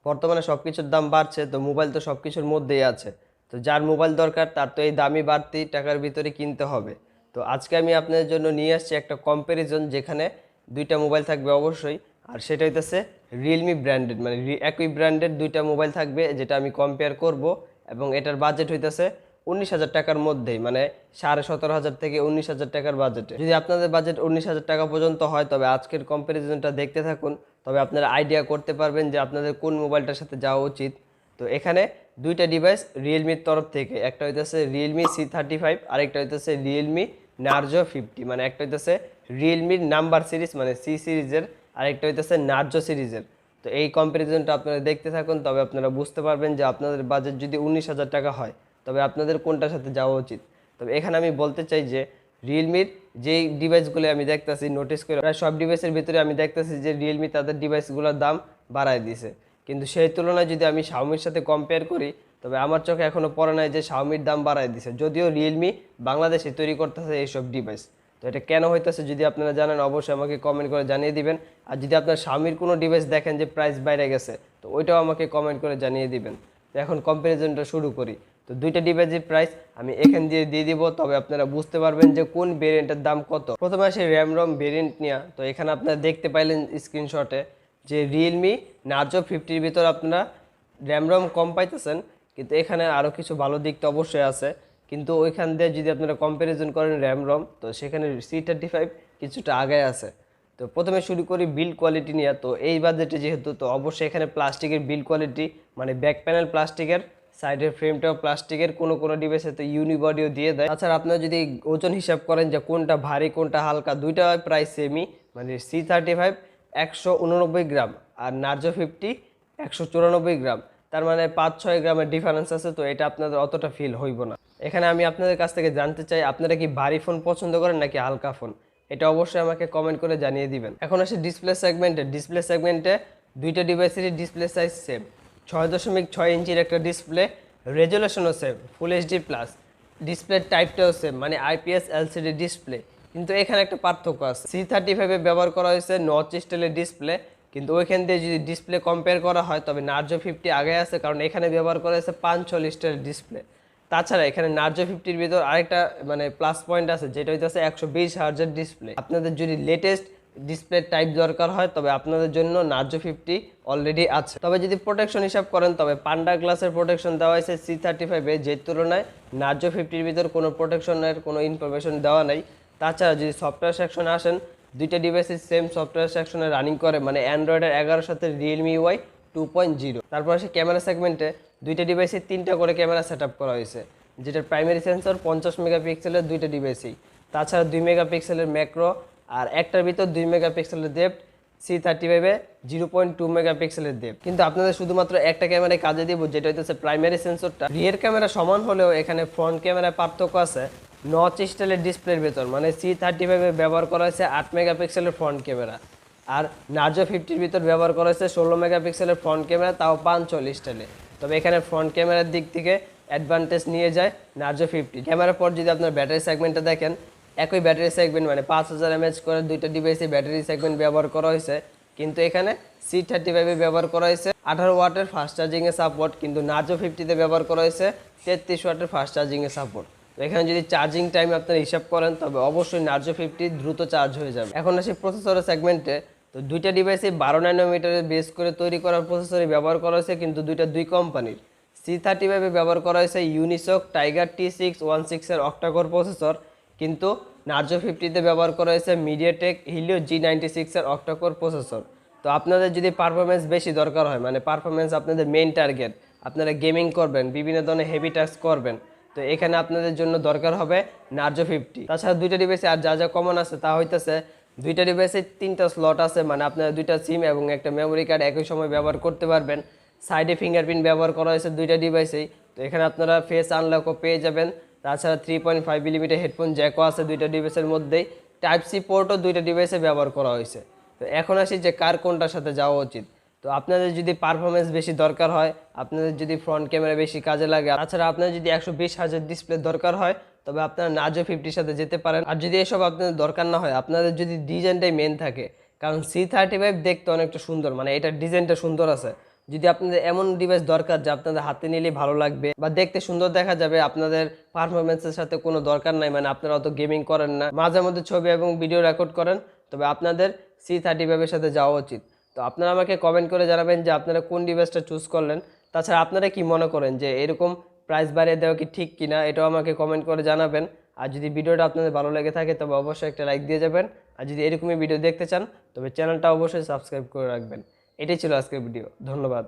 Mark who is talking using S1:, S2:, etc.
S1: বর্তমানে সবকিছুর দাম বাড়ছে, তো মোবাইল তো সবকিছুর মধ্যেই আছে। তো যার মোবাইল দরকার তার তো এই দামি বাড়তি টাকার ভিতরে কিনতে হবে। তো আজকে আমি আপনাদের জন্য নিয়ে আসছি একটা কম্প্যারিজন, যেখানে দুইটা মোবাইল থাকবে অবশ্যই। আর সেটা হইতেছে রিয়েলমি ব্র্যান্ডেড, মানে একই ব্র্যান্ডেড দুইটা মোবাইল থাকবে যেটা আমি কম্পেয়ার করব। এবং এটার বাজেট হইতেছে 19,000 টাকার মধ্যেই, মানে 17,500 থেকে 19,000 টাকার বাজেটে। যদি আপনাদের বাজেট 19,000 টাকা পর্যন্ত হয় তবে আজকের কম্প্যারিজনটা দেখতে থাকুন, তবে আপনারা আইডিয়া করতে পারবেন যে আপনাদের কোন মোবাইলটার সাথে যাওয়া উচিত। তো এখানে দুইটা ডিভাইস রিয়েলমির তরফ থেকে, একটা হইতেছে রিয়েলমি C35, আরেকটা হইতেছে রিয়েলমি নার্জো 50, মানে একটা হইতেছে রিয়েলমির নাম্বার সিরিজ মানে সি সিরিজের, আরেকটা হইতেছে নার্জো সিরিজের। তো এই কম্প্যারিজনটা আপনারা দেখতে থাকুন, তবে আপনারা বুঝতে পারবেন যে আপনাদের বাজেট যদি 19,000 টাকা হয় তবে আপনাদের কোনটার সাথে যাওয়া উচিত। তবে এখানে আমি বলতে চাই যে রিয়েলমির যেই ডিভাইসগুলো আমি দেখতেছি, নোটিস করে প্রায় সব ডিভাইসের ভিতরে আমি দেখতেছি যে রিয়েলমি তাদের ডিভাইসগুলোর দাম বাড়ায় দিছে। কিন্তু সেই তুলনায় যদি আমি শাওমির সাথে কম্পেয়ার করি তবে আমার চোখে এখনও পড়ে নাই যে শাওমির দাম বাড়ায় দিছে, যদিও রিয়েলমি বাংলাদেশে তৈরি করতেছে এইসব ডিভাইস। তো এটা কেন হইতেছে যদি আপনারা জানেন অবশ্যই আমাকে কমেন্ট করে জানিয়ে দিবেন। আর যদি আপনার শাওমির কোনো ডিভাইস দেখেন যে প্রাইস বাইরে গেছে তো ওইটাও আমাকে কমেন্ট করে জানিয়ে দিবেন। তো এখন কম্প্যারিজনটা শুরু করি। তো দুইটা ডিভাইসের প্রাইস আমি এখান দিয়ে দিব, তবে আপনারা বুঝতে পারবেন যে কোন ভেরিয়েন্টের দাম কত। প্রথমে আসে র্যাম রম ভেরিয়েন্ট নিয়ে। তো এখানে আপনারা দেখতে পাইলেন স্ক্রিনশটে যে রিয়েলমি নার্জো 50-র ভিতর আপনারা র্যাম রম কম পাইতেছেন, কিন্তু এখানে আরও কিছু ভালো দিক তো অবশ্যই আছে। কিন্তু ওইখান দিয়ে যদি আপনারা কম্প্যারিজন করেন র্যাম রম, তো সেখানে C35 কিছুটা আগে আছে। তো প্রথমে শুরু করি বিল্ড কোয়ালিটি নিয়ে। তো এই বাজেটে যেহেতু, তো অবশ্যই এখানে প্লাস্টিকের বিল্ড কোয়ালিটি, মানে ব্যাক প্যানেল প্লাস্টিকের, সাইডের ফ্রেমটাও প্লাস্টিকের, কোনো ডিভাইসে তো ইউনিবডিও দিয়ে দেয়। তাছাড়া আপনারা যদি ওজন হিসাব করেন যে কোনটা ভারী কোনটা হালকা, দুইটা প্রায় সেমই, মানে C35 189 গ্রাম আর নার্জো 50 194 গ্রাম, তার মানে 5-6 গ্রামের ডিফারেন্স আছে। তো এটা আপনাদের অতটা ফিল হইব না। এখানে আমি আপনাদের কাছ থেকে জানতে চাই আপনারা কি ভারী ফোন পছন্দ করেন নাকি হালকা ফোন, এটা অবশ্যই আমাকে কমেন্ট করে জানিয়ে দিবেন। এখন আসে ডিসপ্লে সেগমেন্টে দুইটা ডিভাইসেরই ডিসপ্লে সাইজ সেম, 6.6 ইঞ্চির একটা ডিসপ্লে, রেজুলেশনও same full HD plus, display টাইপটাও সেম মানে আইপিএস এলসিডি ডিসপ্লে। কিন্তু এখানে একটা পার্থক্য আছে, C35-এ ব্যবহার করা হয়েছে নচ স্টাইলের ডিসপ্লে, কিন্তু ওইখান দিয়ে যদি ডিসপ্লে কম্পেয়ার করা হয় তবে নার্জো 50 আগে আছে, কারণ এখানে ব্যবহার করা হয়েছে 5-6 স্টাইলের ডিসপ্লে। তাছাড়া এখানে নার্জো 50-র ভিতর আরেকটা মানে প্লাস পয়েন্ট আছে, যেটা হইতেছে 120 হার্জের ডিসপ্লে। আপনাদের যদি লেটেস্ট ডিসপ্লে টাইপ দরকার হয় তবে আপনাদের জন্য নার্জো 50 অলরেডি আছে। তবে যদি প্রোটেকশন হিসাব করেন তবে পান্ডা গ্লাসের প্রোটেকশন দেওয়া হয়েছে C35-এ, যে তুলনায় নার্জো 50-র ভিতর কোনো প্রোটেকশনের কোনো ইনফরমেশন দেওয়া নাই। তাছাড়া যদি সফটওয়্যার সেকশনে আসেন, দুইটা ডিভাইসের সেম সফটওয়্যার সেকশনে রানিং করে, মানে অ্যান্ড্রয়েডের 11 সাথে রিয়েলমি UI 2.0। তারপর আসে ক্যামেরা সেগমেন্টে, দুইটা ডিভাইসে 3টা করে ক্যামেরা সেট আপ করা হয়েছে, যেটার প্রাইমারি সেন্সর 50 মেগাপিক্সেলের দুইটা ডিভাইসেই। তাছাড়া 2 মেগাপিক্সেলের ম্যাক্রো, আর একটার ভিতর 2 মেগাপিক্সেলের ডেপথ, C35-এ 0.2 মেগাপিক্সেলের ডেপথ। কিন্তু আপনাদের শুধুমাত্র একটা ক্যামেরায় কাজে দিব, যেটা হইতেছে প্রাইমারি সেন্সরটা। রিয়ার ক্যামেরা সমান হলেও এখানে ফ্রন্ট ক্যামেরায় পার্থক্য আছে নচ স্টাইলের ডিসপ্লের ভেতর, মানে C35-এ ব্যবহার করা হয়েছে 8 মেগাপিক্সেলের ফ্রন্ট ক্যামেরা, আর নার্জো 50-র ভিতর ব্যবহার করা হয়েছে 16 মেগাপিক্সেলের ফ্রন্ট ক্যামেরা, তাও 5 স্টাইলে। তবে এখানে ফ্রন্ট ক্যামেরার দিক থেকে অ্যাডভান্টেজ নিয়ে যায় নার্জো 50। ক্যামেরার পর যদি আপনার ব্যাটারি সেগমেন্টটা দেখেন, একই ব্যাটারি সেগমেন্ট মানে 5000 mAh করে দুইটা ডিভাইসে ব্যাটারি সেগমেন্ট ব্যবহার করা হয়েছে, কিন্তু এখানে C35-এ ব্যবহার করা হয়েছে 18 ওয়াটের ফাস্ট চার্জিংয়ের সাপোর্ট, কিন্তু নার্জো 50-তে ব্যবহার করা হয়েছে 33 ওয়াটের ফাস্ট চার্জিংয়ের সাপোর্ট। তো এখানে যদি চার্জিং টাইম আপনারা হিসাব করেন তবে অবশ্যই নার্জো 50 দ্রুত চার্জ হয়ে যাবে। এখন আসি প্রসেসরের সেগমেন্টে। তো দুইটা ডিভাইসে 12 ন্যানোমিটারের বেস করে তৈরি করা প্রসেসরই ব্যবহার করা হয়েছে, কিন্তু দুই কোম্পানির। C35-এ ব্যবহার করা হয়েছে ইউনিসক টাইগার T616 এর অক্টাকোর প্রসেসর, কিন্তু নার্জো 50-তে ব্যবহার করা হয়েছে মিডিয়াটেক হিলিও G96 এর অক্টাকোর প্রসেসর। তো আপনাদের যদি পারফরমেন্স বেশি দরকার হয়, মানে পারফরমেন্স আপনাদের মেইন টার্গেট, আপনারা গেমিং করবেন, বিভিন্ন ধরনের হেভি টাস্ক করবেন, তো এখানে আপনাদের জন্য দরকার হবে নার্জো 50। তাছাড়া দুইটা ডিভাইসে আর যা কমন আছে তা হইতেছে দুইটা ডিভাইসে 3টা স্লট আছে, মানে আপনারা দুইটা সিম এবং একটা মেমোরি কার্ড একই সময় ব্যবহার করতে পারবেন। সাইডে ফিঙ্গারপ্রিন্ট ব্যবহার করা হয়েছে দুইটা ডিভাইসেই, তো এখানে আপনারা ফেস আনলকও পেয়ে যাবেন। তাছাড়া 3.5 মিলিমিটার হেডফোন জ্যাকও আছে দুইটা ডিভাইসের মধ্যেই, টাইপ সি পোর্টও দুইটা ডিভাইসে ব্যবহার করা হয়েছে। তো এখন আসি যে কার কোনটার সাথে যাওয়া উচিত। তো আপনাদের যদি পারফরমেন্স বেশি দরকার হয়, আপনাদের যদি ফ্রন্ট ক্যামেরা বেশি কাজে লাগে, তাছাড়া আপনাদের যদি 120 হার্জের ডিসপ্লে দরকার হয় তবে আপনারা নার্জো 50-র সাথে যেতে পারেন। আর যদি এসব আপনাদের দরকার না হয়, আপনাদের যদি ডিজাইনটাই মেন থাকে, কারণ C35 দেখতে অনেকটা সুন্দর, মানে এটার ডিজাইনটা সুন্দর আছে, যদি আপনাদের এমন ডিভাইস দরকার যে আপনাদের হাতে নিলে ভালো লাগবে বা দেখতে সুন্দর দেখা যাবে, আপনাদের পারফরমেন্সের সাথে কোনো দরকার নাই, মানে আপনারা অত গেমিং করেন না, মাঝে মধ্যে ছবি এবং ভিডিও রেকর্ড করেন, তবে আপনাদের C35 এর সাথে যাওয়া উচিত। তো আপনারা আমাকে কমেন্ট করে জানাবেন যে আপনারা কোন ডিভাইসটা চুজ করলেন। তাছাড়া আপনারা কি মনে করেন যে এরকম প্রাইস বাড়িয়ে দেওয়া কি ঠিক কিনা, এটাও আমাকে কমেন্ট করে জানাবেন। আর যদি ভিডিওটা আপনাদের ভালো লেগে থাকে তবে অবশ্যই একটা লাইক দিয়ে যাবেন। আর যদি এরকমই ভিডিও দেখতে চান তবে চ্যানেলটা অবশ্যই সাবস্ক্রাইব করে রাখবেন। এটাই ছিল আজকের ভিডিও। ধন্যবাদ।